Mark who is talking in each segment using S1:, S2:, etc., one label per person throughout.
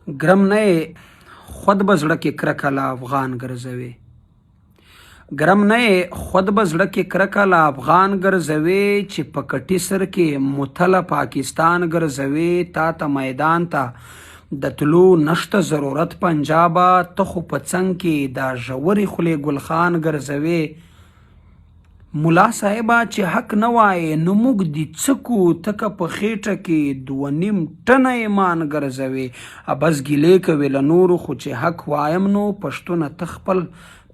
S1: ګرم نه خود به زړه کې کرکه له افغان ګرځوي. ګرم نه خود به زړه کې کرکه له افغان ګرځوي، چې په کټي سر کې متله پاکستان ګرځوي. تا ته میدان ته د تلو نشته ضرورت پنجابه، ته خو په څنګ کې دا ژورې خولې ګلخان ګرځوي. ملا صاحبه چې حق نه وایې نو موږ دې څکو، تکه په خېټه کې 2.5 ټنه ایمان ګرځوي. بس ګیلې کوي له نورو، خو چې حق وایم نو پښتونه ته خپل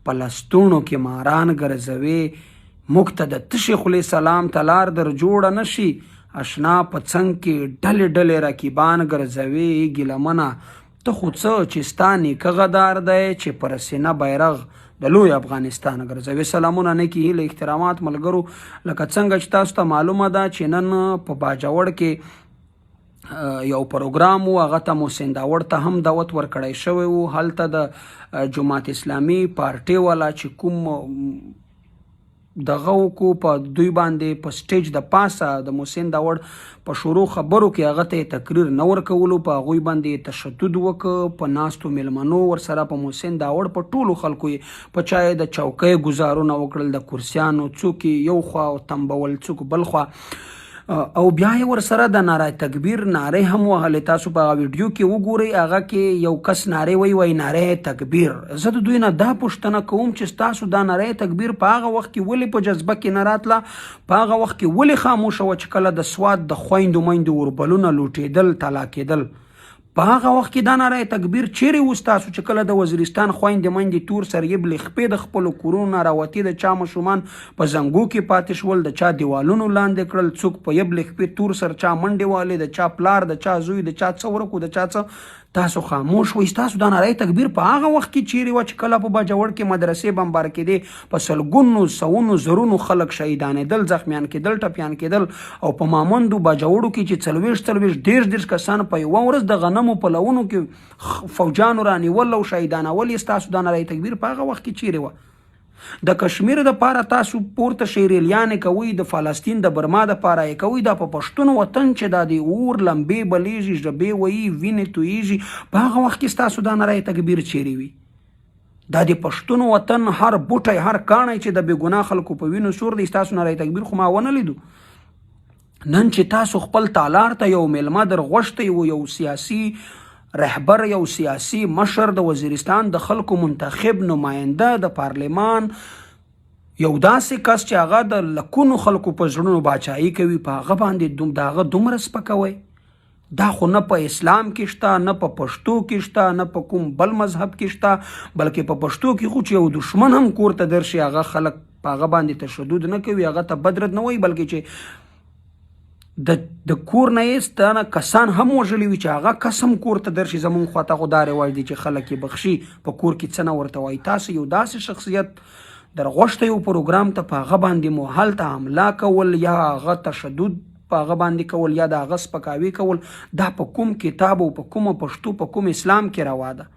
S1: په لستوڼو کې ماران ګرځوي. موږ ته د تشې خولې سلام ته لار در جوړه نشي، اشنا په څنګ کې ډلې ډلې رقیبان ګرځوي. ګیلمنه ته خو څه چې ستا نیکه غدار دی، چې پر سینه بیرغ د لوی افغانستان ګرځوي. سلامونه نیکې هیلې احترامات ملګرو. لکه څنګه چې تاسو ته معلومه ده چې نن په باجوړ کې یو پروګرام و، هغه ته مو سنداوړ ته هم دعوت ورکړی شوی و. هلته د جماعت اسلامي پارټۍ والا چې کوم دغه وکړو په دوی باندې په سټیج د پاسه د محسن داوړ په شروع خبرو کې هغه ته تقریر نه ورکولو، په هغوی باندې تشدد وکړ. په ناستو میلمنو ورسره په محسن داوړ په ټولو خلکو یې په چا د چوکۍ ګزارونه وکړل، د کرسیانو څوک یو خوا او تنبول څوک بل خوا، او بیا یې ورسره د ناره تکبیر نارې هم وهلې. تاسو په هغه ویډیو کې وګورئ، هغه کې یو کس نارې وایي ناره تکبیر. زه د دوی نه دا پوښتنه کوم چې تاسو دا ناره تکبیر په هغه وخت کې ولې په جذبه کې نه راتله؟ په هغه وخت کې ولې خاموشه وه چې کله د سوات د خویندو میندو اوربلونه لوټېدل، طلا کېدل؟ په هغه وخت کې دا ناره تکبیر چیرې و ستاسو چې کله د وزیرستان خویندې میندې تور سریب خپې د خپلو کورونو راوتي، د چا ماشومان په زنګو کې پاتې شول، د چا دیوالونو لاندې کړل، څوک په یبلې خپې تور سر چا منډې والې، د چا پلار، د چا زوی، د چا څه ورکو، د چا څه. تاسو خاموش وئ. تاسو دا ناره تکبیر په هغه وخت کې چیرې وه چې کله په باجوړ کې مدرسې بمبار کېدې، په سلګونو سوونو زرونو خلک شهیدانېدل، زخمیان کېدل، ټپیان کېدل، او په مامندو باجوړو کې چې 40 دېرش کسان په یوه ورځ د غنمو په لونو کې فوجانو رانیول او شهیدانول، ستاسو دا ناره تکبیر په هغه وخت کې چیرې وه؟ د کشمیر د پاره تاسو پورته شیریلیانې کوئ، د فلسطین د برما د پاره یې کوئ. دا په پښتون وطن چې دا د اور لمبې بلیږي، ژبې وهي، وینې تویږي، په هغه وخت کې ستاسو دا ناره تکبیر چیرې وي؟ دا د پښتون وطن هر بوټی هر کاڼی چې د بې ګناه خلکو په وینو سور دی، ستاسو ناره تکبیر خو ما ونه لیدو. نن چې تاسو خپل تالار ته یو میلمه در غوښتی و، یو سیاسي رهبر، یو سیاسي مشر، د وزیرستان د خلکو منتخب نماینده د پارلمان، یو داسې کس چې هغه د لکونو خلکو په زړونو باچایي کوي، په هغه باندې د هغه دومره سپکوئ؟ دا خو نه په اسلام کې شته، نه په پښتو کې شته، نه په کوم بل مذهب کې شته، بلکې په پښتو کې خو چې یو دشمن هم کور ته درشي، هغه خلک په هغه باندې تشدد نه کوي، هغه ته بدرد نه وایي، بلکې چې د کور نه یې کسان هم وژلي وي چې هغه کس هم کور ته درشي. زمونږ خواته خو دا رواج دی چې خلک یې بخشي، په کور کې څه نه ورته وایي. تاسو یو داسې شخصیت در غوښته یو پروګرام ته، په هغه باندې مو هلته حمله کول یا هغه تشدد په هغه باندې کول یا د هغه سپکاوي کول، دا په کوم کتاب او په کومه پښتو په کوم اسلام کې روا ده؟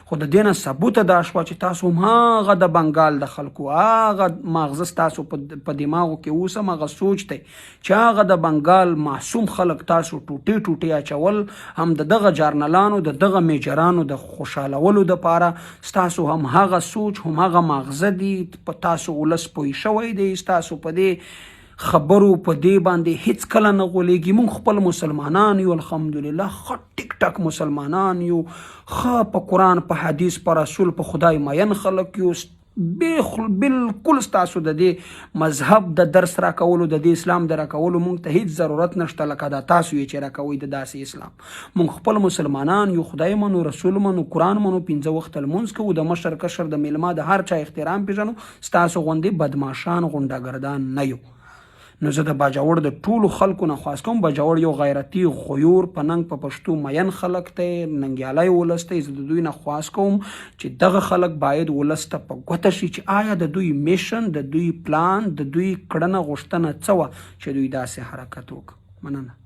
S1: خو د دې نه ثبوته دا شوه چې تاسو هم هغه د بنګال د خلکو هغه ماغزه ستاسو په دماغو کې اوس هم هغه سوچ دی چې هغه د بنګال معصوم خلک تاسو ټوټې ټوټې اچول، هم د دغه جارنلانو د دغه میجرانو د خوشحالولو دپاره ستاسو هم هغه سوچ، هم هغه ماغزه دي. په تاسو ولس پوه شوی دی، ستاسو په دې خبرو په دې باندې هیڅ کله نه غولېږي. موږ خپل مسلمانان یو، الحمدلله ښه ټیک ټاک مسلمانان یو، ښه په قرآن په حدیث په رسول په خدای مین خلک یو. بالکل ستاسو د دې مذهب د درس راکولو، د دې اسلام د راکولو موږ ته هیڅ ضرورت نشته، لکه دا تاسو یې چې راکوئ د داسې اسلام. موږ خپل مسلمانان یو، خدای منو، رسول منو، قرآن منو، 5 وخت لمونځ کوو، د مشر کشر د میلمه د هر چا احترام پیژنو، ستاسو غوندې بدماشان غونډهګردان نه یو. نو زه د باجوړ د ټولو خلکو نه خواست کوم، باجوړ یو غیرتي غیور په ننګ په پښتو مین خلک دی، ننګیالی ولس دی. زه د دوی نه خواست کوم چې دغه خلک باید ولس ته په ګوته شي چې آیا د دوی میشن، د دوی پلان، د دوی کړنه غوښتنه څه وه چې دوی داسې حرکت وکړي. مننه.